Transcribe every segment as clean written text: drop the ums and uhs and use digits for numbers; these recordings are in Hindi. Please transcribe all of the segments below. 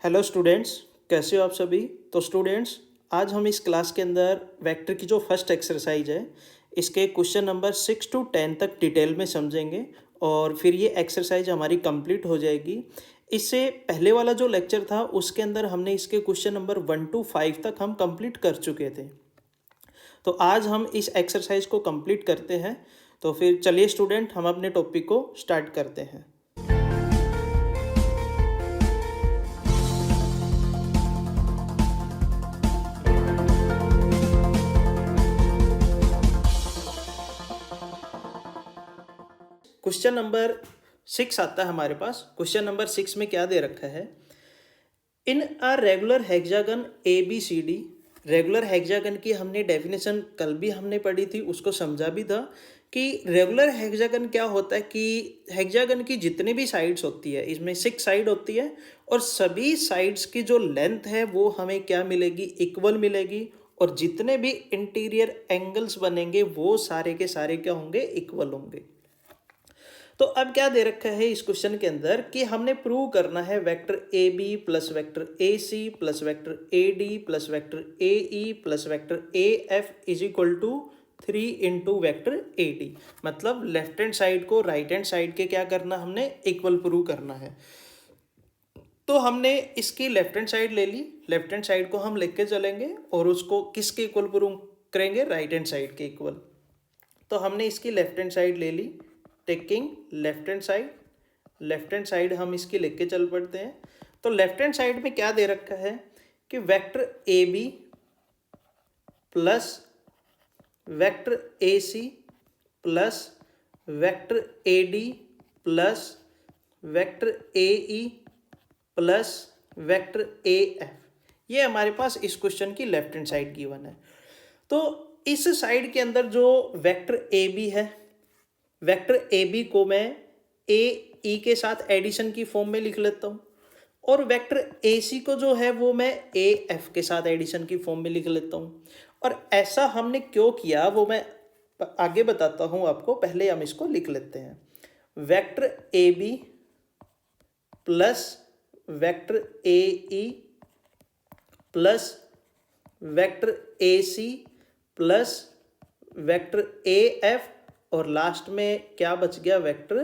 हेलो स्टूडेंट्स, कैसे हो आप सभी। तो स्टूडेंट्स, आज हम इस क्लास के अंदर वेक्टर की जो फर्स्ट एक्सरसाइज है इसके क्वेश्चन नंबर 6 to 10 तक डिटेल में समझेंगे और फिर ये एक्सरसाइज हमारी कंप्लीट हो जाएगी। इससे पहले वाला जो लेक्चर था उसके अंदर हमने इसके क्वेश्चन नंबर 1 to 5 तक हम कंप्लीट कर चुके थे। तो आज हम इस एक्सरसाइज को कंप्लीट करते हैं। तो फिर चलिए स्टूडेंट, हम अपने टॉपिक को स्टार्ट करते हैं। क्वेश्चन नंबर 6 आता है हमारे पास। क्वेश्चन नंबर 6 में क्या दे रखा है, in a regular hexagon ABCD। Regular hexagon की हमने डेफिनेशन कल भी हमने पढ़ी थी, उसको समझा भी था कि रेगुलर हेक्सागन क्या होता है कि हेक्सागन की जितनी भी साइड्स होती है, इसमें 6 साइड होती है और सभी साइड्स की जो लेंथ है वो हमें क्या मिलेगी, इक्वल मिलेगी। और जितने भी इंटीरियर एंगल्स बनेंगे वो सारे के सारे क्या होंगे, इक्वल होंगे। तो अब क्या दे रखा है इस क्वेश्चन के अंदर कि हमने प्रूव करना है vector AB plus vector AC plus vector AD plus vector AE plus vector AF is equal to 3 into vector AD। मतलब लेफ्ट हैंड साइड को राइट हैंड साइड के क्या करना, हमने इक्वल प्रूव करना है। तो हमने इसकी लेफ्ट हैंड साइड ले ली, लेफ्ट हैंड साइड को हम लेके चलेंगे और उसको किसके इक्वल प्रूव करेंगे, राइट हैंड साइड के इक्वल। तो हमने इसकी लेफ्ट हैंड साइड ले ली, टेकिंग लेफ्ट हैंड साइड हम इसकी लेके चल पड़ते हैं। तो लेफ्ट हैंड साइड में क्या दे रखा है कि vector AB plus vector AC plus vector AD plus vector AE plus vector AF, ये हमारे पास इस क्वेश्चन की लेफ्ट हैंड साइड गिवन है। तो इस साइड के अंदर जो वेक्टर AB है, वेक्टर AB को मैं AE के साथ एडिशन की फॉर्म में लिख लेता हूँ और वेक्टर AC को जो है वो मैं AF के साथ एडिशन की फॉर्म में लिख लेता हूँ। और ऐसा हमने क्यों किया वो मैं आगे बताता हूँ आपको, पहले हम इसको लिख लेते हैं। Vector AB plus vector AE plus vector AC plus vector AF और लास्ट में क्या बच गया, वेक्टर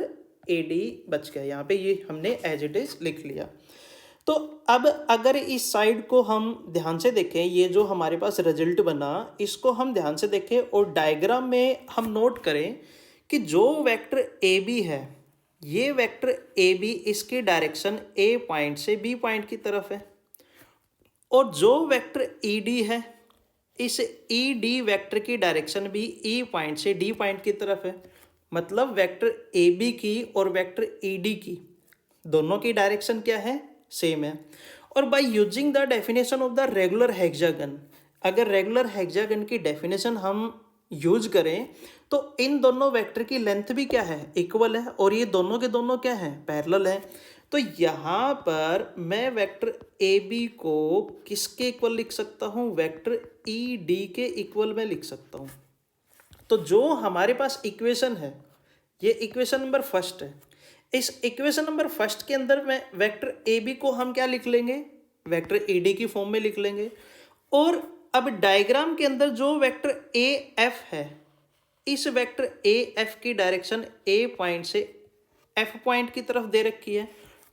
AD बच गया। यहाँ पे ये हमने एज इट इज लिख लिया। तो अब अगर इस साइड को हम ध्यान से देखें, ये जो हमारे पास रिजल्ट बना इसको हम ध्यान से देखें और डायग्राम में हम नोट करें कि जो वेक्टर AB है, ये वेक्टर AB इसकी डायरेक्शन A पॉइंट से B पॉइंट की तरफ है और जो वेक्टर ED है इस ED वेक्टर की डायरेक्शन भी E पॉइंट से D पॉइंट की तरफ है। मतलब वेक्टर AB की और वेक्टर ED की दोनों की डायरेक्शन क्या है, सेम है। और bye using the definition of the regular hexagon, अगर रेगुलर हेक्सागन की डेफिनेशन हम यूज करें तो इन दोनों वेक्टर की लेंथ भी क्या है, इक्वल है और ये दोनों के दोनों क्या है, पैरेलल है। तो यहाँ पर मैं वेक्टर AB को किसके इक्वल लिख सकता हूँ, वेक्टर ED के इक्वल में लिख सकता हूँ। तो जो हमारे पास इक्वेशन है, ये इक्वेशन नंबर फर्स्ट है। इस इक्वेशन नंबर फर्स्ट के अंदर में वेक्टर AB को हम क्या लिख लेंगे, वेक्टर ED की फॉर्म में लिख लेंगे। और अब डायग्राम के अंदर जो वेक्टर AF है, इस वेक्टर AF की डायरेक्शन A पॉइंट से F पॉइंट की तरफ दे रखी है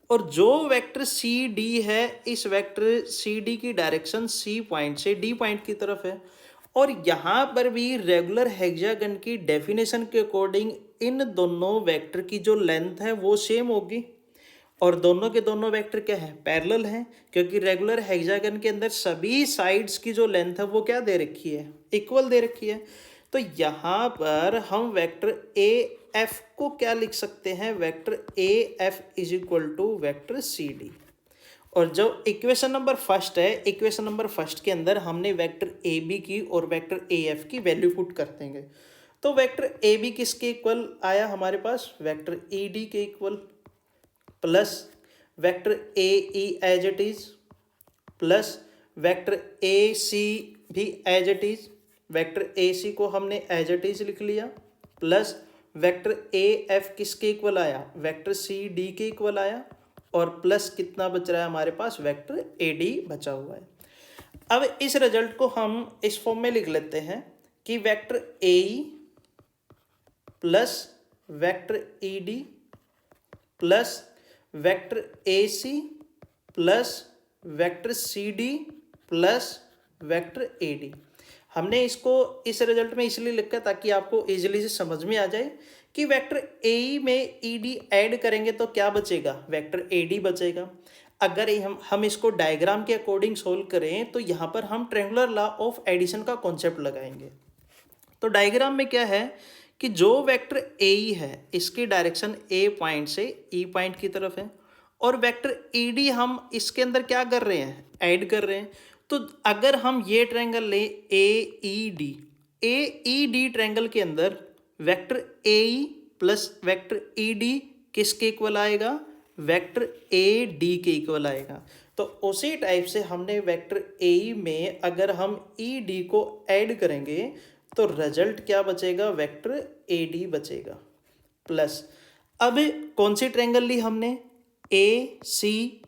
और जो वेक्टर CD है, इस वेक्टर CD की डायरेक्शन C पॉइंट से D पॉइंट की तरफ है। और यहाँ पर भी रेगुलर हेक्सागन की डेफिनेशन के अकॉर्डिंग इन दोनों वेक्टर की जो लेंथ है वो सेम होगी और दोनों के दोनों वेक्टर क्या है, पैरेलल हैं, क्योंकि रेगुलर हेक्सागन के अंदर सभी साइड्स की जो लेंथ है वो क्या दे रखी है, इक्वल दे रखी है। तो यहाँ पर हम वेक्टर AF को क्या लिख सकते हैं, vector AF is equal to vector CD। और जो इक्वेशन नंबर फर्स्ट है, इक्वेशन नंबर फर्स्ट के अंदर हमने वेक्टर AB की और वेक्टर AF की वैल्यू पुट कर देंगे। तो वेक्टर AB किसके इक्वल आया हमारे पास, वेक्टर ED के equal plus vector AE as it is plus vector AC भी as it is, vector AC को हमने एज इट इज लिख लिया प्लस वेक्टर AF किसके इक्वल आया, वेक्टर CD के इक्वल आया और प्लस कितना बच रहा है हमारे पास, वेक्टर ए डी बचा हुआ है। अब इस रिजल्ट को हम इस फॉर्म में लिख लेते हैं कि vector A E plus vector E D plus vector A C plus vector C D plus vector A D. हमने इसको इस रिजल्ट में इसलिए लिखा ताकि आपको इजीली से समझ में आ जाए कि वेक्टर ए में ई डी ऐड करेंगे तो क्या बचेगा, वेक्टर ए डी बचेगा। अगर हम इसको डायग्राम के अकॉर्डिंग सोल्व करें तो यहाँ पर हम ट्रायंगुलर लॉ ऑफ एडिशन का कॉन्सेप्ट लगाएंगे। तो डायग्राम में क्या है कि जो वेक्टर ए है इसकी डायरेक्शन ए पॉइंट से ई पॉइंट की तरफ है, और वेक्टर ई डी हम इसके अंदर क्या कर रहे हैं, ऐड कर रहे हैं। तो अगर हम ये ट्रायंगल ले ए ई डी ट्रायंगल के अंदर vector A E plus vector E D किसके इक्वल आएगा, वेक्टर ए डी के इक्वल आएगा। तो उसी टाइप से हमने वेक्टर ए में अगर हम ई डी को ऐड करेंगे तो रिजल्ट क्या बचेगा, वेक्टर ए डी बचेगा प्लस। अब कौन सी ट्रायंगल ली हमने, ए सी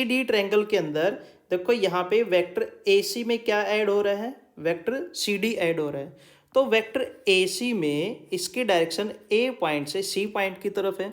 डी ट्रायंगल के अंदर देखो यहाँ पे वेक्टर ए सी में क्या ऐड हो रहा है, वेक्टर सी डी ऐड हो रहा है। तो वेक्टर ए सी में इसकी डायरेक्शन ए पॉइंट से सी पॉइंट की तरफ है,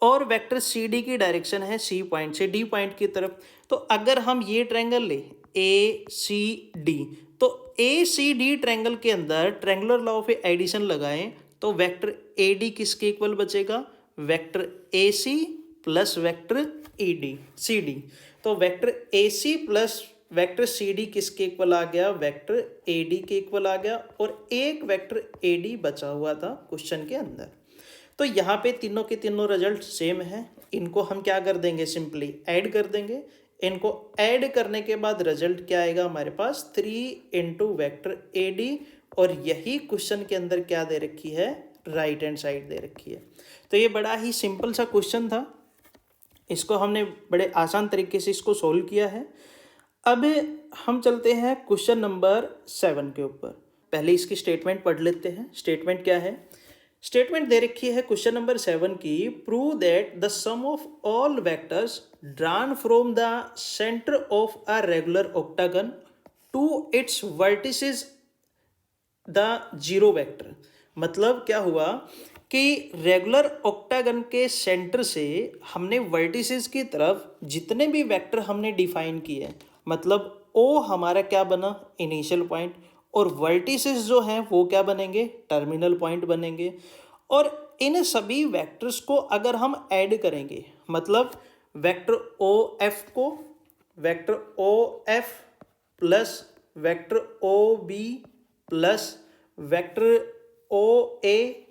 और वेक्टर सी डी की डायरेक्शन है सी पॉइंट से डी पॉइंट की तरफ। तो अगर हम ये ट्रायंगल ले ए सी डी, तो ए सी डी ट्रायंगल के अंदर ट्रायंगुलर लॉ ऑफ एडिशन लगाएं तो वेक्टर ए डी किसके इक्वल बचेगा, vector A C plus vector E D C D. तो vector A C plus vector C D किसके इक्वल आ गया, वेक्टर ए डी के इक्वल आ गया, और एक वेक्टर ए डी बचा हुआ था क्वेश्चन के अंदर। तो यहाँ पे तीनों के तीनों रिजल्ट सेम है, इनको हम क्या कर देंगे, सिंपली ऐड कर देंगे। इनको ऐड करने के बाद रिजल्ट क्या आएगा हमारे पास, 3 इंटू वेक्टर ए डी, और यही क्वेश्चन के अंदर क्या दे रखी है, राइट हैंड साइड दे रखी है। तो ये बड़ा ही सिंपल सा क्वेश्चन था, इसको हमने बड़े आसान तरीके से इसको सोल्व किया है। अब हम चलते हैं क्वेश्चन नंबर 7 के ऊपर। पहले इसकी स्टेटमेंट पढ़ लेते हैं। स्टेटमेंट क्या है, स्टेटमेंट दे रखी है क्वेश्चन नंबर 7 की, prove that the sum of all vectors drawn from the centre of a regular octagon to its vertices the zero vector. मतलब क्या हुआ कि रेगुलर ऑक्टागन के सेंटर से हमने वर्टिसेस की तरफ जितने भी वेक्टर हमने डिफाइन किए, मतलब ओ हमारा क्या बना, इनिशियल पॉइंट, और वर्टिसेस जो हैं वो क्या बनेंगे, टर्मिनल पॉइंट बनेंगे। और इन सभी वेक्टर्स को अगर हम ऐड करेंगे, मतलब वेक्टर ओ एफ को vector O F plus vector O B plus vector O A,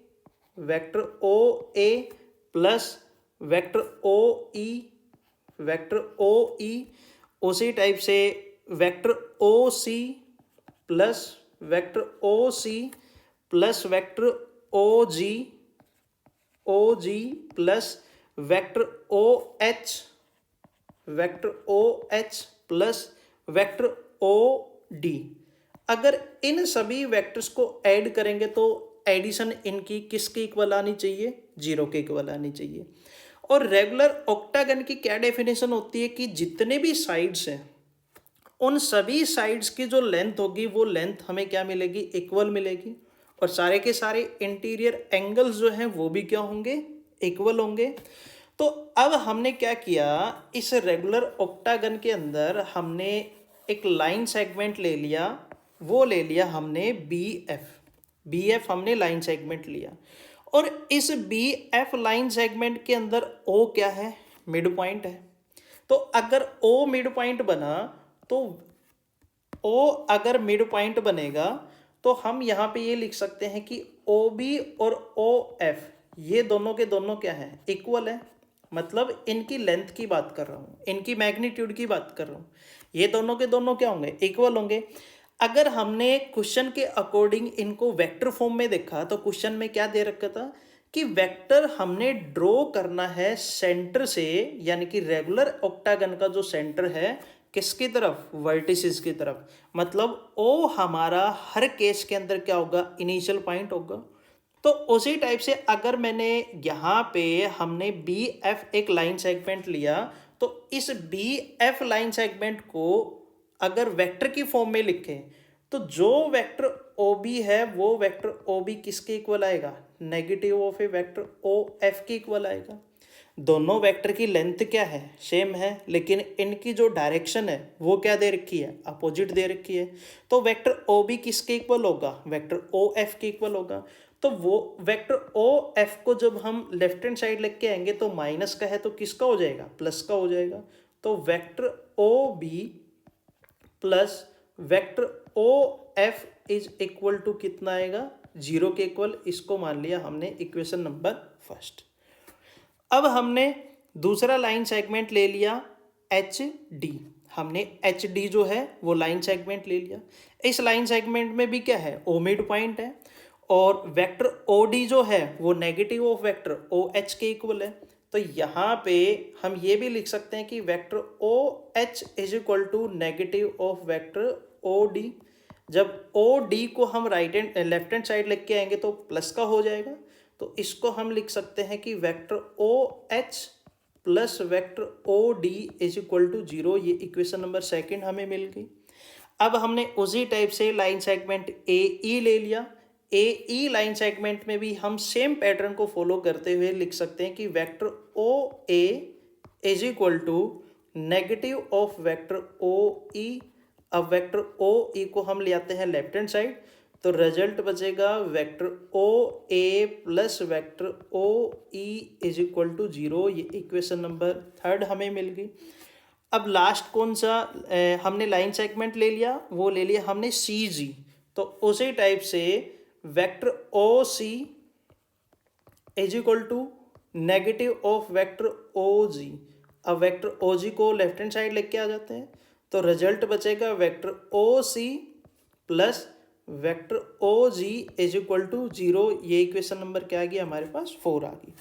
vector O A plus vector O E, vector O E, उसी टाइप से vector O C plus vector O C plus vector O G plus vector O H, vector O H plus vector O D. अगर इन सभी वेक्टर्स को ऐड करेंगे तो एडिशन इनकी किसके इक्वल आनी चाहिए, जीरो के इक्वल आनी चाहिए। और रेगुलर ऑक्टागन की क्या डेफिनेशन होती है कि जितने भी साइड्स हैं उन सभी साइड्स की जो लेंथ होगी वो लेंथ हमें क्या मिलेगी, इक्वल मिलेगी, और सारे के सारे इंटीरियर एंगल्स जो हैं वो भी क्या होंगे, इक्वल होंगे। तो अब हमने क्या किया, इस रेगुलर ऑक्टागन के अंदर हमने एक लाइन सेगमेंट ले लिया, वो ले लिया हमने बी एफ हमने लाइन सेगमेंट लिया, और इस बी एफ लाइन सेगमेंट के अंदर ओ क्या है, मिड पॉइंट है। तो अगर ओ मिड पॉइंट बना, तो ओ अगर मिड पॉइंट बनेगा तो हम यहाँ पे ये लिख सकते हैं कि ओ बी और ओ एफ ये दोनों के दोनों क्या है, इक्वल है। मतलब इनकी लेंथ की बात कर रहा हूँ, इनकी मैग्नीट्यूड की बात कर रहा हूँ, ये दोनों के दोनों क्या होंगे, इक्वल होंगे। अगर हमने क्वेश्चन के अकॉर्डिंग इनको वेक्टर फॉर्म में देखा तो क्वेश्चन में क्या दे रखा था कि वेक्टर हमने ड्रॉ करना है सेंटर से, यानी कि रेगुलर ऑक्टागन का जो सेंटर है किसकी तरफ, वर्टिसेस की तरफ। मतलब ओ हमारा हर केस के अंदर क्या होगा, इनिशियल पॉइंट होगा। तो उसी टाइप से अगर मैंने यहाँ पे हमने बी एफ एक लाइन सेगमेंट लिया, तो इस बी एफ लाइन सेगमेंट को अगर वेक्टर की फॉर्म में लिखें तो जो वेक्टर ओ बी है वो वेक्टर ओ बी किसके इक्वल आएगा, negative of a vector O F के इक्वल आएगा। दोनों वेक्टर की लेंथ क्या है, सेम है, लेकिन इनकी जो डायरेक्शन है वो क्या दे रखी है, अपोजिट दे रखी है। तो वेक्टर ओ बी किसके इक्वल होगा, वेक्टर ओ एफ के इक्वल होगा। तो वो वेक्टर ओ एफ को जब हम लेफ्ट हैंड साइड लेके आएंगे तो माइनस का है तो किसका हो जाएगा, प्लस का हो जाएगा। तो vector O B plus vector O F is equal to कितना आएगा, 0 के इक्वल। इसको मान लिया हमने इक्वेशन नंबर फर्स्ट। अब हमने दूसरा लाइन सेगमेंट ले लिया एच डी। हमने एच डी जो है वो लाइन सेगमेंट ले लिया। इस लाइन सेगमेंट में भी क्या है, ओ मिड पॉइंट है, और वेक्टर ओ डी जो है वो negative of vector O H के इक्वल है। तो यहाँ पे हम ये भी लिख सकते हैं कि vector O H is equal to negative of vector O D. जब ओ डी को हम right hand left hand side लेके आएंगे तो प्लस का हो जाएगा। तो इसको हम लिख सकते हैं कि vector O H plus vector O D is equal to 0। ये इक्वेशन नंबर सेकंड हमें मिल गई। अब हमने उसी टाइप से लाइन सेगमेंट ए ई ले लिया। ए ई लाइन सेगमेंट में भी हम सेम पैटर्न को फॉलो करते हुए लिख सकते हैं कि vector O A is equal to negative of vector O E. अब वेक्टर ओ ई को हम ले आते हैं लेफ्ट हैंड साइड, तो रिजल्ट बचेगा vector O A plus vector O E is equal to 0। ये इक्वेशन नंबर थर्ड हमें मिल गई। अब लास्ट कौन सा हमने लाइन सेगमेंट ले लिया, वो ले लिया हमने सी जी। तो उसी टाइप से vector O C is equal to negative of vector O G. अब वेक्टर ओ जी को लेफ्ट हैंड साइड लेके आ जाते हैं, तो रिजल्ट बचेगा vector O C plus vector O G is equal to 0। ये इक्वेशन नंबर क्या आ गई हमारे पास, 4 आ गई।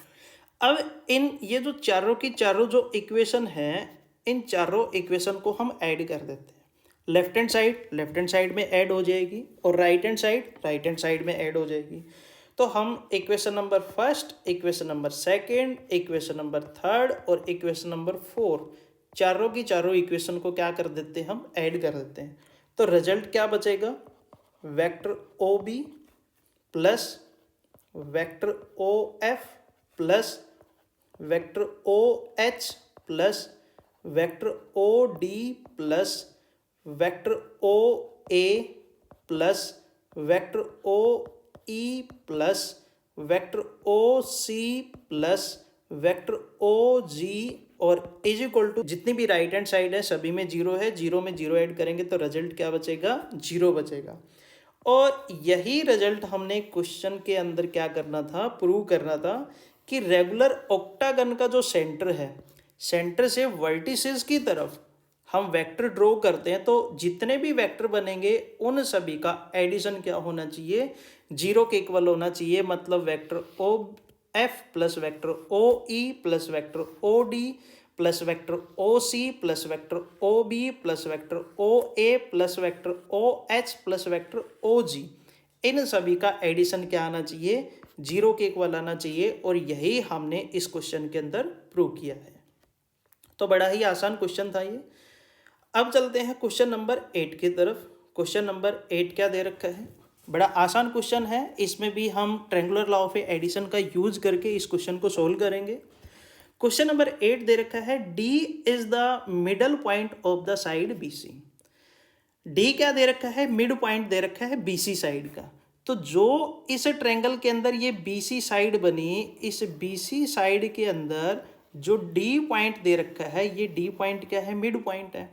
अब इन ये जो चारों की चारों जो इक्वेशन है, इन चारों इक्वेशन को हम ऐड कर देते हैं। लेफ्ट हैंड साइड में ऐड हो जाएगी, और राइट हैंड साइड में ऐड हो जाएगी। तो हम equation number first, equation number second, equation number third और इक्वेशन नंबर 4, चारों की चारों इक्वेशन को क्या कर देते हैं, हम ऐड कर देते हैं। तो रिजल्ट क्या बचेगा, vector O B plus vector O F plus vector O H plus vector O D plus vector O A plus vector O E plus vector O C plus vector O G, और इज इक्वल टू जितनी भी राइट हैंड साइड है सभी में 0 है, 0 में 0 ऐड करेंगे तो रिजल्ट क्या बचेगा, 0 बचेगा। और यही रिजल्ट हमने क्वेश्चन के अंदर क्या करना था, प्रूव करना था कि रेगुलर ऑक्टागन का जो सेंटर है, सेंटर से वर्टिसेस की तरफ हम वेक्टर ड्रॉ करते हैं, तो जितने भी वेक्टर बनेंगे उन सभी का एडिशन क्या होना चाहिए, 0 के इक्वल होना चाहिए। मतलब vector O F plus vector O E plus vector O D plus vector O C plus vector O B plus vector O A plus vector O H plus vector O G, इन सभी का एडिशन क्या आना चाहिए, 0 के इक्वल आना चाहिए। और यही हमने इस क्वेश्चन के अंदर प्रूव किया है। तो बड़ा ही आसान क्वेश्चन था ये। अब चलते हैं क्वेश्चन नंबर 8 की तरफ। क्वेश्चन नंबर 8 क्या दे रखा है, बड़ा आसान क्वेश्चन है। इसमें भी हम ट्रायंगुलर लॉ ऑफ एडिशन का यूज करके इस क्वेश्चन को सोल्व करेंगे। क्वेश्चन नंबर 8 दे रखा है, D is the middle point of the side BC। D क्या दे रखा है, मिड पॉइंट दे रखा है BC साइड का। तो जो इस ट्रायंगल के अंदर ये BC साइड बनी, इस BC साइड के अंदर जो D पॉइंट दे रखा है, ये D पॉइंट क्या है, मिड पॉइंट है।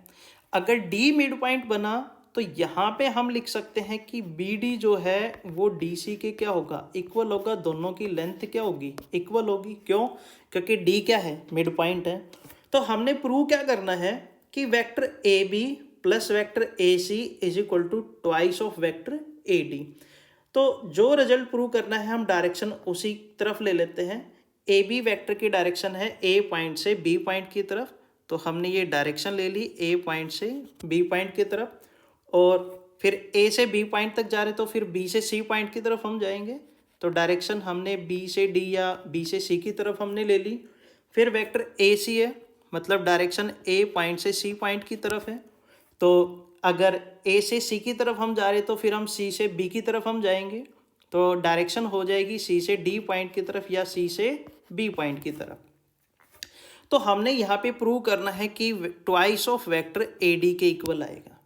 अगर D मिड पॉइंट बना तो यहाँ पे हम लिख सकते हैं कि BD जो है वो DC के क्या होगा, इक्वल होगा। दोनों की लेंथ क्या होगी, इक्वल होगी। क्यों, क्योंकि D क्या है, मिड पॉइंट है। तो हमने प्रूव क्या करना है कि vector AB plus vector AC is equal to twice of vector AD। तो जो रिजल्ट प्रूव करना है हम डायरेक्शन उसी तरफ ले लेते हैं। AB वेक्टर की डायरेक्शन है A पॉइंट से B पॉइंट की तरफ, तो हमने ये डायरेक्शन ले ली A पॉइंट से B पॉइंट की तरफ। और फिर A से B पॉइंट तक जा रहे तो फिर B से C पॉइंट की तरफ हम जाएंगे। तो डायरेक्शन हमने बी से डी या बी से सी की तरफ हमने ले ली। फिर वेक्टर ए सी है, मतलब डायरेक्शन ए पॉइंट से सी पॉइंट की तरफ है। तो अगर ए से सी की तरफ हम जा रहे तो फिर हम सी से बी की तरफ हम जाएंगे, तो डायरेक्शन हो जाएगी सी से डी पॉइंट की तरफ या सी से बी पॉइंट की तरफ। तो हमने यहाँ पे प्रूव करना है कि twice of vector A D के इक्वल आएगा।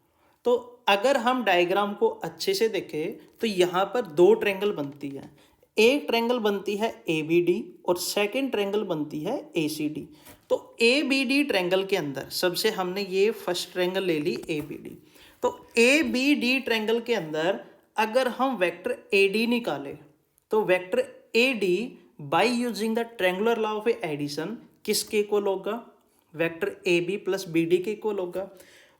तो अगर हम डायग्राम को अच्छे से देखें तो यहाँ पर दो ट्रायंगल बनती है। एक ट्रायंगल बनती है ए बी डी और सेकेंड ट्रायंगल बनती है ए सी डी। तो ए बी डी ट्रायंगल के अंदर सबसे हमने ये फर्स्ट ट्रायंगल ले ली ए बी डी। तो ए बी डी ट्रायंगल के अंदर अगर हम वेक्टर ए डी निकालें तो vector A D by using the triangular law of addition किसके इक्वल होगा? Vector A B plus B D के इक्वल होगा।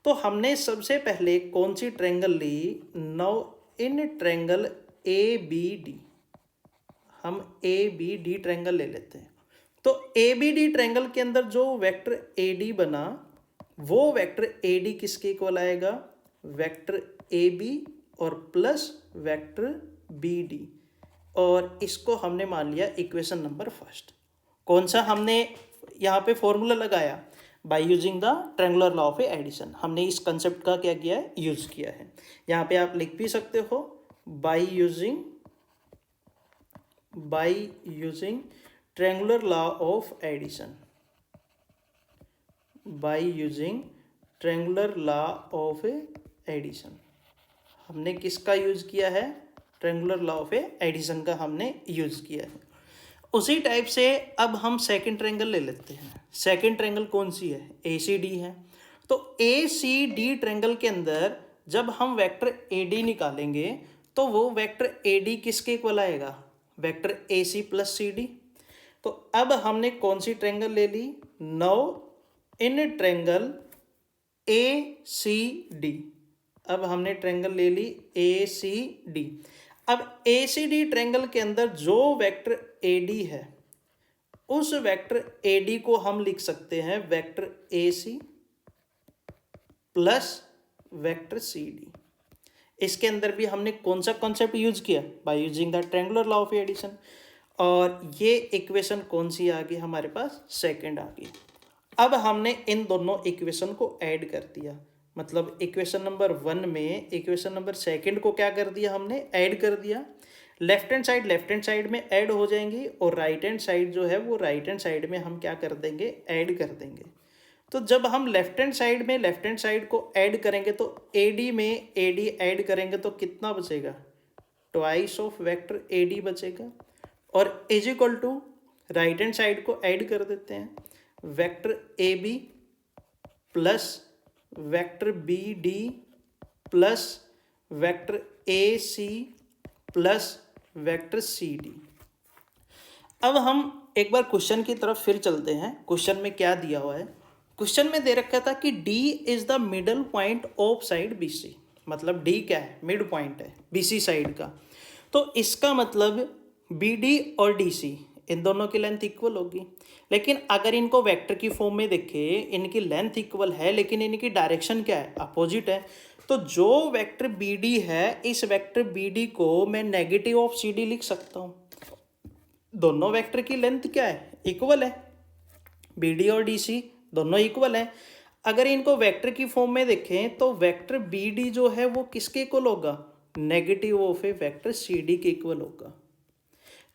तो हमने सबसे पहले कौन सी ट्रायंगल ली? Now in triangle A B D हम ए बी डी ट्रायंगल ले लेते हैं। तो ए बी डी ट्रायंगल के अंदर जो वेक्टर ए डी बना वो वेक्टर ए डी किसके इक्वल आएगा? वेक्टर ए बी और प्लस वेक्टर बी डी, और इसको हमने मान लिया इक्वेशन नंबर फर्स्ट। कौन सा हमने यहाँ पे फॉर्मूला लगाया? By using the triangular law of addition. हमने इस कंसेप्ट का क्या किया है? यूज किया है। यहाँ पे आप लिख भी सकते हो by using triangular law of addition, by using triangular law of addition. हमने किसका यूज किया है? ट्रायंगुलर लॉ ऑफ एडिशन का हमने यूज किया है। उसी टाइप से अब हम सेकंड ट्रायंगल ले लेते हैं। सेकंड ट्रायंगल कौन सी है? ए सी डी है। तो ए सी डी ट्रायंगल के अंदर जब हम वेक्टर ए डी निकालेंगे तो वो वेक्टर ए डी किसके इक्वल आएगा? Vector A C plus C D. तो अब हमने कौन सी ट्रायंगल ले ली? Now in triangle A C D. अब हमने ट्रायंगल ले ली ए सी डी। अब ए सी डी ट्रायंगल के अंदर जो वेक्टर ए डी है उस वेक्टर ए डी को हम लिख सकते हैं vector A C plus vector C D. इसके अंदर भी हमने कौन सा कॉन्सेप्ट यूज किया? By using the triangular law of addition. और ये इक्वेशन कौन सी आ गई हमारे पास? सेकंड आ गई। अब हमने इन दोनों इक्वेशन को ऐड कर दिया, मतलब इक्वेशन नंबर 1 में इक्वेशन नंबर सेकंड को क्या कर दिया? हमने ऐड कर दिया। लेफ्ट हैंड साइड में ऐड हो जाएंगी और राइट हैंड साइड जो है वो राइट हैंड साइड में हम क्या कर देंगे? ऐड कर देंगे। तो जब हम लेफ्ट हैंड साइड को ऐड करेंगे तो ए डी में ए डी ऐड करेंगे तो कितना बचेगा? Twice of vector A D बचेगा। और is equal to right hand side को ऐड कर देते हैं, vector A B plus vector B D plus vector A C plus vector C D. अब हम एक बार क्वेश्चन की तरफ फिर चलते हैं। क्वेश्चन में क्या दिया हुआ है? क्वेश्चन में दे रखा था कि D is the middle point of side B C, मतलब डी क्या है? मिड पॉइंट है बी सी साइड का। तो इसका मतलब बी डी और डी सी इन दोनों की लेंथ इक्वल होगी। लेकिन अगर इनको वेक्टर की फॉर्म में देखें इनकी लेंथ इक्वल है लेकिन इनकी डायरेक्शन क्या है? अपोजिट है। तो जो वेक्टर बी डी है इस वेक्टर बी डी को मैं नेगेटिव ऑफ सी डी लिख सकता हूँ। दोनों वेक्टर की लेंथ क्या है? इक्वल है। बी डी और डी सी दोनों इक्वल है। अगर इनको वेक्टर की फॉर्म में देखें तो वेक्टर बी डी जो है वो किसके इक्वल होगा? Negative of a vector C D के इक्वल होगा।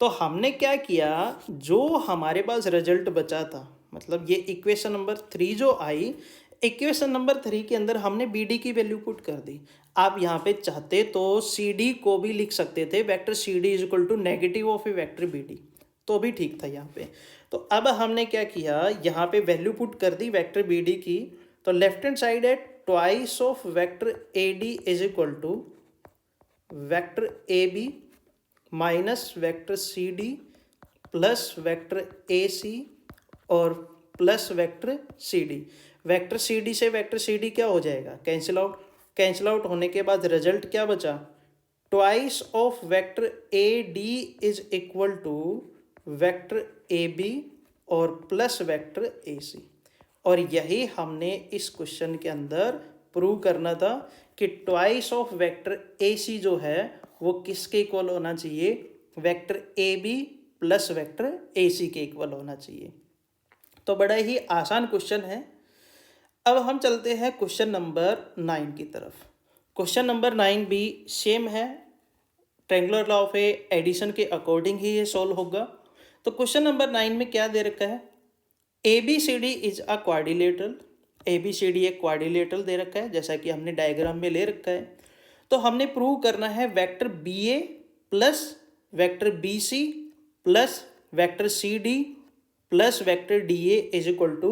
तो हमने क्या किया? जो हमारे पास रिजल्ट बचा था, मतलब ये इक्वेशन नंबर 3 जो आई, इक्वेशन नंबर 3 के अंदर हमने बी डी की वैल्यू पुट कर दी। आप यहाँ पे चाहते तो सी डी को भी लिख सकते थे, vector C D is equal to negative of a vector B D, तो भी ठीक था यहाँ पे। तो अब हमने क्या किया? यहाँ पे वैल्यू पुट कर दी वेक्टर बी डी की। तो लेफ्ट हैंड साइड है twice of vector A D is equal to vector A B minus vector C D plus vector A C और plus vector C D. Vector C D से वेक्टर सी डी क्या हो जाएगा? कैंसिल आउट होने के बाद रिजल्ट क्या बचा? Twice of vector A D is equal to vector A B और प्लस वेक्टर ए सी। और यही हमने इस क्वेश्चन के अंदर प्रूव करना था कि twice of vector A C जो है वो किसके इक्वल होना चाहिए? Vector A B plus vector A C के इक्वल होना चाहिए। तो बड़ा ही आसान क्वेश्चन है। अब हम चलते हैं क्वेश्चन नंबर 9 की तरफ। क्वेश्चन नंबर 9 भी सेम है, ट्रायंगुलर लॉ ऑफ एडिशन के अकॉर्डिंग ही ये सॉल्व होगा। तो क्वेश्चन नंबर 9 में क्या दे रखा है, A B C D is a quadrilateral. A B C D एक क्वाड्रिलेटरल दे रखा है, जैसा कि हमने डायग्राम में ले रखा है। तो हमने प्रूव करना है vector B A plus vector B C plus vector C D plus vector D A is equal to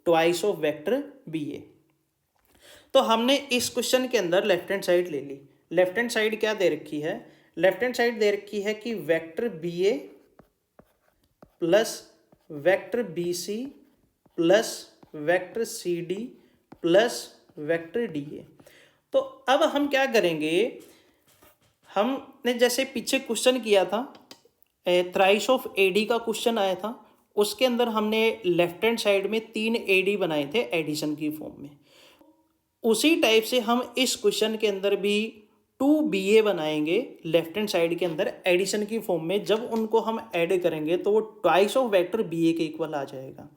twice of vector B A. तो हमने इस क्वेश्चन के अंदर लेफ्ट हैंड साइड ले ली। लेफ्ट हैंड साइड क्या दे रखी है, लेफ्ट हैंड साइड दे रखी है कि vector B A plus vector B C plus vector C D plus vector D A. तो अब हम क्या करेंगे, हमने जैसे पीछे क्वेश्चन किया था, थ्राइस ऑफ एडी का क्वेश्चन आया था, उसके अंदर हमने लेफ्ट हैंड साइड में 3 एडी बनाए थे एडिशन की फॉर्म में। उसी टाइप से हम इस क्वेश्चन के अंदर भी 2 BA बनाएंगे लेफ्ट हैंड साइड के अंदर एडिशन की फॉर्म में। जब उनको हम ऐड करेंगे तो वो ट्वाइस ऑफ वेक्टर BA के इक्वल आ जाएगा।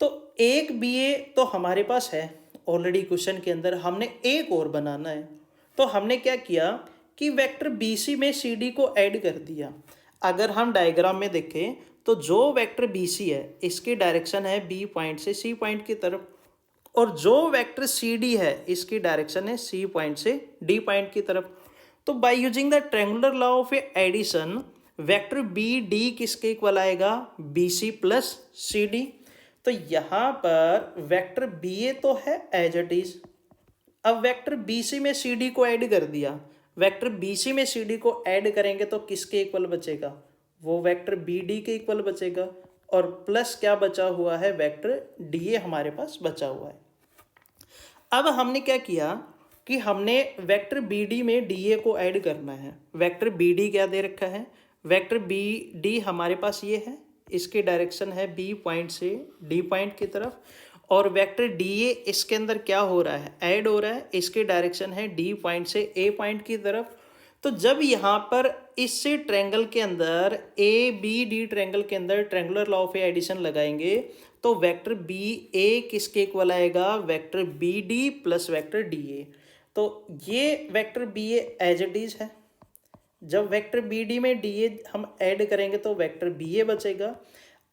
तो एक BA तो हमारे पास है ऑलरेडी क्वेश्चन के अंदर, हमने एक और बनाना है। तो हमने क्या किया कि वेक्टर BC में CD को ऐड कर दिया। अगर हम डायग्राम में देखें तो जो वेक्टर BC है इसकी डायरेक्शन है B पॉइंट से C पॉइंट की तरफ, और जो वेक्टर CD है इसकी डायरेक्शन है C पॉइंट से D पॉइंट की तरफ। तो by using the triangular law of addition vector BD किसके इक्वल आएगा, BC प्लस CD। तो यहाँ पर वेक्टर BA तो है एज इट इज, अब वेक्टर BC में CD को ऐड कर दिया। वेक्टर BC में CD को ऐड करेंगे तो किसके इक्वल बचेगा, वो वेक्टर BD के इक्वल बचेगा, और प्लस क्या बचा हुआ है, वेक्टर DA हमारे पास बचा हुआ है। अब हमने क्या किया कि हमने वेक्टर BD में DA को ऐड करना है। वेक्टर BD क्या दे रखा है, वेक्टर BD हमारे पास ये है, इसकी डायरेक्शन है B पॉइंट से D पॉइंट की तरफ, और वेक्टर DA इसके अंदर क्या हो रहा है, ऐड हो रहा है, इसकी डायरेक्शन है D पॉइंट से A पॉइंट की तरफ। तो जब यहाँ पर इस ट्रायंगल के अंदर ABD ट्रायंगल के अंदर ट्रायंगुलर लॉ ऑफ एडिशन लगाएंगे तो वेक्टर BA किसके इक्वल आएगा, vector BD plus vector DA। तो ये vector BA as it is है। जब वेक्टर BD में DA हम ऐड करेंगे तो वेक्टर BA बचेगा।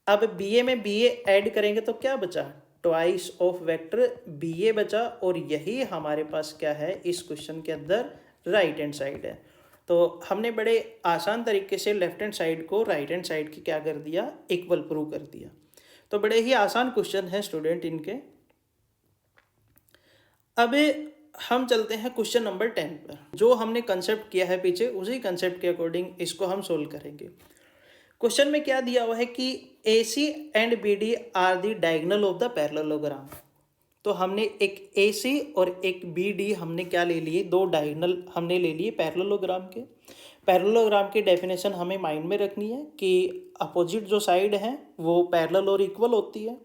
अब BA में BA ऐड करेंगे तो क्या बचा, ट्वाइस ऑफ वेक्टर BA बचा, और यही हमारे पास क्या है इस क्वेश्चन के अंदर राइट हैंड साइड है। तो हमने बड़े आसान तरीके से लेफ्ट हैंड साइड को राइट हैंड साइड की क्या कर दिया, इक्वल प्रूव कर दिया। तो बड़े ही आसान क्वेश्चन है स्टूडेंट इनके। अब हम चलते हैं क्वेश्चन नंबर 10 पर। जो हमने कंसेप्ट किया है पीछे, उसी कंसेप्ट के अकॉर्डिंग इसको हम सोल्व करेंगे। क्वेश्चन में क्या दिया हुआ है कि AC and BD are the diagonal of the parallelogram. तो हमने एक AC और एक BD हमने क्या ले लिए, 2 डायगोनल हमने ले लिए पैरेललोग्राम के। पैरेललोग्राम की डेफिनेशन हमें माइंड में रखनी है कि अपोजिट जो साइड है वो पैरेलल और इक्वल होती है।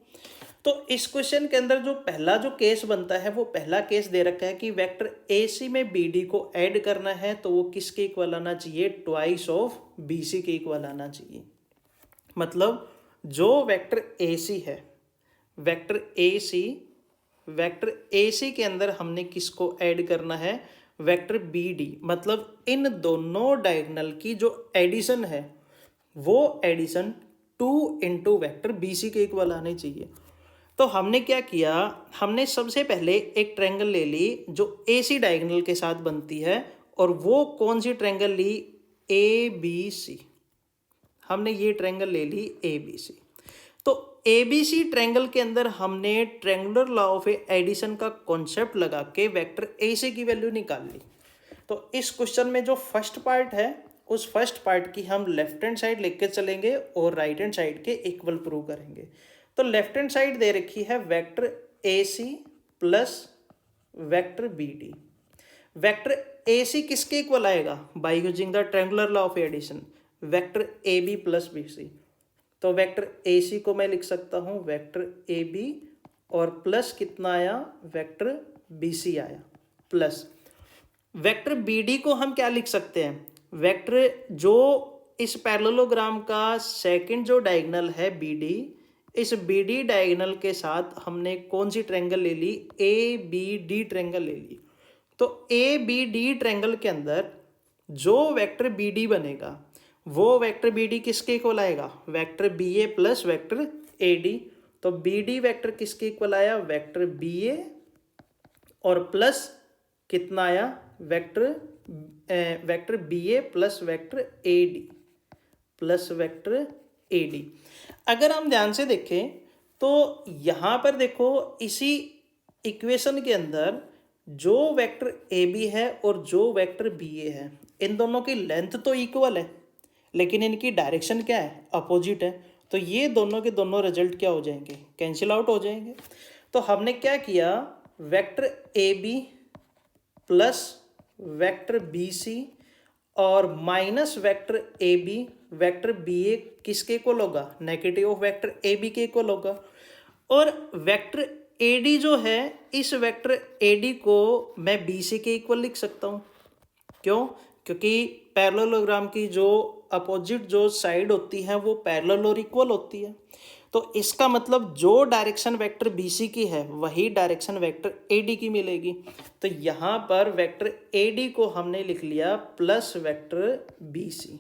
तो इस क्वेश्चन के अंदर जो पहला जो केस बनता है, वो पहला केस दे रखा है कि वेक्टर AC में BD को ऐड करना है तो वो किसके इक्वल आना चाहिए, ट्वाइस ऑफ BC के इक्वल आना चाहिए। मतलब जो वेक्टर AC है, वेक्टर AC के अंदर हमने किसको ऐड करना है, वेक्टर BD। मतलब इन दोनों डायगोनल की जो एडिशन है वो एडिशन 2 इंटू वेक्टर BC के इक्वल आने चाहिए। तो हमने क्या किया, हमने सबसे पहले एक ट्रायंगल ले ली जो AC डायगोनल के साथ बनती है, और वो कौन सी ट्रायंगल ली, ABC। हमने ये ट्रायंगल ले ली ABC। तो ABC ट्रायंगल के अंदर हमने ट्रायंगुलर लॉ ऑफ एडिशन का कॉन्सेप्ट लगा के वेक्टर AC की वैल्यू निकाल ली। तो इस क्वेश्चन में जो फर्स्ट पार्ट है, उस फर्स्ट पार्ट की हम लेफ्ट हैंड साइड लेके चलेंगे और राइट हैंड साइड के इक्वल प्रूव करेंगे। तो लेफ्ट हैंड साइड दे रखी है vector AC plus vector BD। Vector AC किसके इक्वल आएगा, by using the triangular law of addition, vector AB plus BC। तो वेक्टर AC को मैं लिख सकता हूँ वेक्टर AB, और प्लस कितना आया, वेक्टर BC आया, प्लस वेक्टर BD को हम क्या लिख सकते हैं, वेक्टर जो इस पैरेललोग्राम का सेकंड जो डायगोनल है BD, इस BD डायगोनल के साथ हमने कौन सी ट्रायंगल ले ली, ABD ट्रायंगल ले ली। तो ABD ट्रायंगल के अंदर जो वेक्टर BD बनेगा वो वेक्टर BD किसके इक्वल आएगा, vector BA plus vector AD। तो BD वेक्टर किसके इक्वल आया, वेक्टर BA और प्लस कितना आया, vector BA plus vector AD plus vector AD। अगर हम ध्यान से देखें तो यहाँ पर देखो इसी इक्वेशन के अंदर जो वेक्टर AB है और जो वेक्टर BA है, इन दोनों की लेंथ तो इक्वल है लेकिन इनकी डायरेक्शन क्या है, अपोजिट है। तो ये दोनों के दोनों रिजल्ट क्या हो जाएंगे, कैंसिल आउट हो जाएंगे। तो हमने क्या किया, vector AB plus vector BC और minus vector AB vector BA किसके इक्वल होगा, नेगेटिव ऑफ वेक्टर AB के इक्वल होगा। और वेक्टर AD जो है, इस वेक्टर AD को मैं BC के इक्वल लिख सकता हूँ। क्यों, क्योंकि पैरेललोग्राम की जो अपोजिट जो साइड होती है वो पैरेलल और इक्वल होती है। तो इसका मतलब जो डायरेक्शन वेक्टर BC की है वही डायरेक्शन वेक्टर AD की मिलेगी। तो यहाँ पर वेक्टर AD को हमने लिख लिया प्लस वेक्टर BC।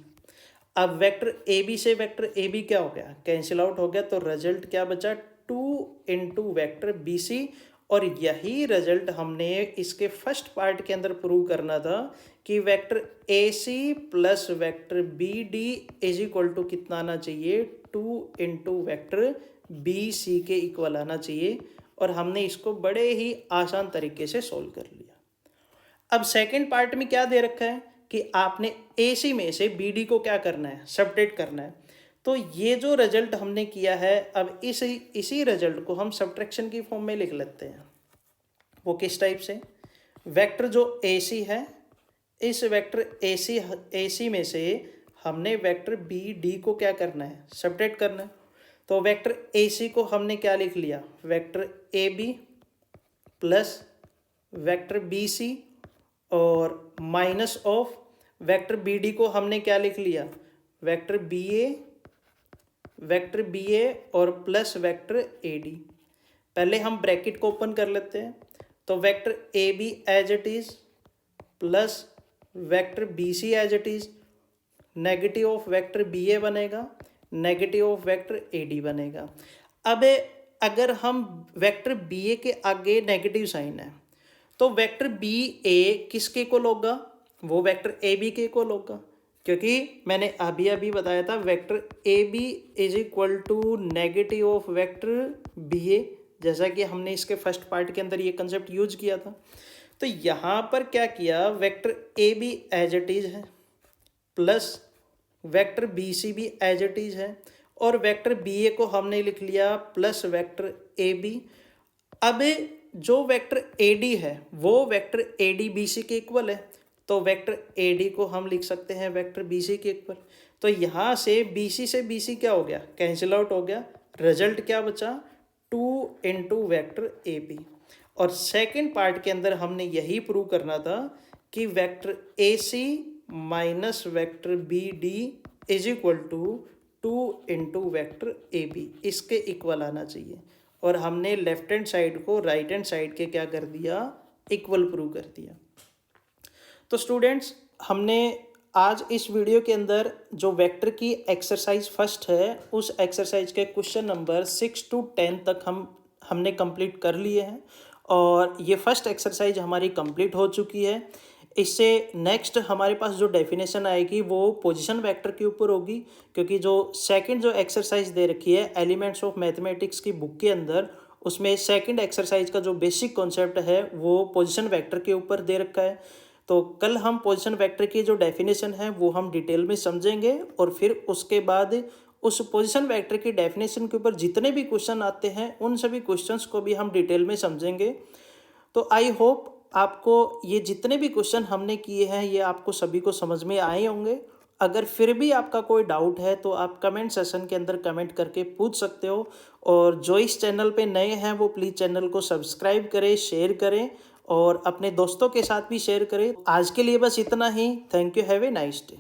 अब वेक्टर AB से वेक्टर AB क्या हो गया, कैंसिल आउट हो गया। तो रिजल्ट क्या बचा, 2 इंटू वेक्टर BC। और यही रिजल्ट हमने इसके फर्स्ट पार्ट के अंदर प्रूव करना था कि vector AC plus vector BD is equal to कितना आना चाहिए, 2 इंटू वेक्टर BC के इक्वल आना चाहिए। और हमने इसको बड़े ही आसान तरीके से सोल्व कर लिया। अब सेकंड पार्ट में क्या दे रखा है कि आपने AC में से BD को क्या करना है, सबट्रैक्ट करना है। तो ये जो रिजल्ट हमने किया है, अब इसी रिजल्ट को हम सबट्रैक्शन की फॉर्म में लिख लेते हैं। वो किस टाइप से, वेक्टर जो AC है, इस वेक्टर AC में से हमने वेक्टर BD को क्या करना है, सबट्रैक्ट करना है। तो वेक्टर AC को हमने क्या लिख लिया, vector AB plus vector BC और माइनस ऑफ वेक्टर BD को हमने क्या लिख लिया, वेक्टर BA और प्लस वेक्टर AD। पहले हम ब्रैकेट को ओपन कर लेते हैं। तो vector AB as it is plus vector BC as it is, negative of vector BA बनेगा, नेगेटिव ऑफ वेक्टर AD बनेगा। अब अगर हम वेक्टर BA के आगे नेगेटिव साइन है तो वेक्टर BA किसके इक्वल होगा, वो वेक्टर AB के इक्वल होगा। क्योंकि मैंने अभी बताया था vector AB is equal to negative of vector BA, जैसा कि हमने इसके फर्स्ट पार्ट के अंदर ये कंसेप्ट यूज किया था। तो यहाँ पर क्या किया, vector AB as it is है प्लस वेक्टर BC भी एज इट इज है और वेक्टर BA को हमने लिख लिया प्लस वेक्टर AB। अब जो वेक्टर AD है वो वेक्टर AD BC के इक्वल है, तो वेक्टर AD को हम लिख सकते हैं वेक्टर BC के इक्वल। तो यहाँ से BC से BC क्या हो गया, कैंसिल आउट हो गया। रिजल्ट क्या बचा, 2 इंटू वेक्टर AB। और सेकंड पार्ट के अंदर हमने यही प्रूव करना था कि vector AC minus vector BD is equal to 2 into vector AB, इसके इक्वल आना चाहिए। और हमने लेफ्ट हैंड साइड को राइट हैंड साइड के क्या कर दिया, इक्वल प्रूव कर दिया। तो स्टूडेंट्स, हमने आज इस वीडियो के अंदर जो वेक्टर की एक्सरसाइज फर्स्ट है उस एक्सरसाइज के क्वेश्चन नंबर 6 to 10 तक हमने कंप्लीट कर लिए हैं और ये फर्स्ट एक्सरसाइज हमारी कंप्लीट हो चुकी है। इससे नेक्स्ट हमारे पास जो डेफिनेशन आएगी वो पोजीशन वेक्टर के ऊपर होगी, क्योंकि जो सेकंड जो एक्सरसाइज दे रखी है एलिमेंट्स ऑफ मैथमेटिक्स की बुक के अंदर, उसमें सेकंड एक्सरसाइज का जो बेसिक कॉन्सेप्ट है वो पोजीशन वेक्टर के ऊपर दे रखा है। तो कल हम पोजीशन वेक्टर की जो डेफिनेशन है वो हम डिटेल में समझेंगे और फिर उसके बाद उस पोजीशन वेक्टर की डेफिनेशन के ऊपर जितने भी क्वेश्चन आते हैं उन सभी क्वेश्चंस को भी हम डिटेल में समझेंगे। तो आई होप आपको ये जितने भी क्वेश्चन हमने किए हैं ये आपको सभी को समझ में आए होंगे। अगर फिर भी आपका कोई डाउट है तो आप कमेंट सेशन के अंदर कमेंट करके पूछ सकते हो। और जो इस चैनल पे नए हैं वो प्लीज़ चैनल को सब्सक्राइब करें, शेयर करें और अपने दोस्तों के साथ भी शेयर करें। आज के लिए बस इतना ही। Thank you, have a nice day.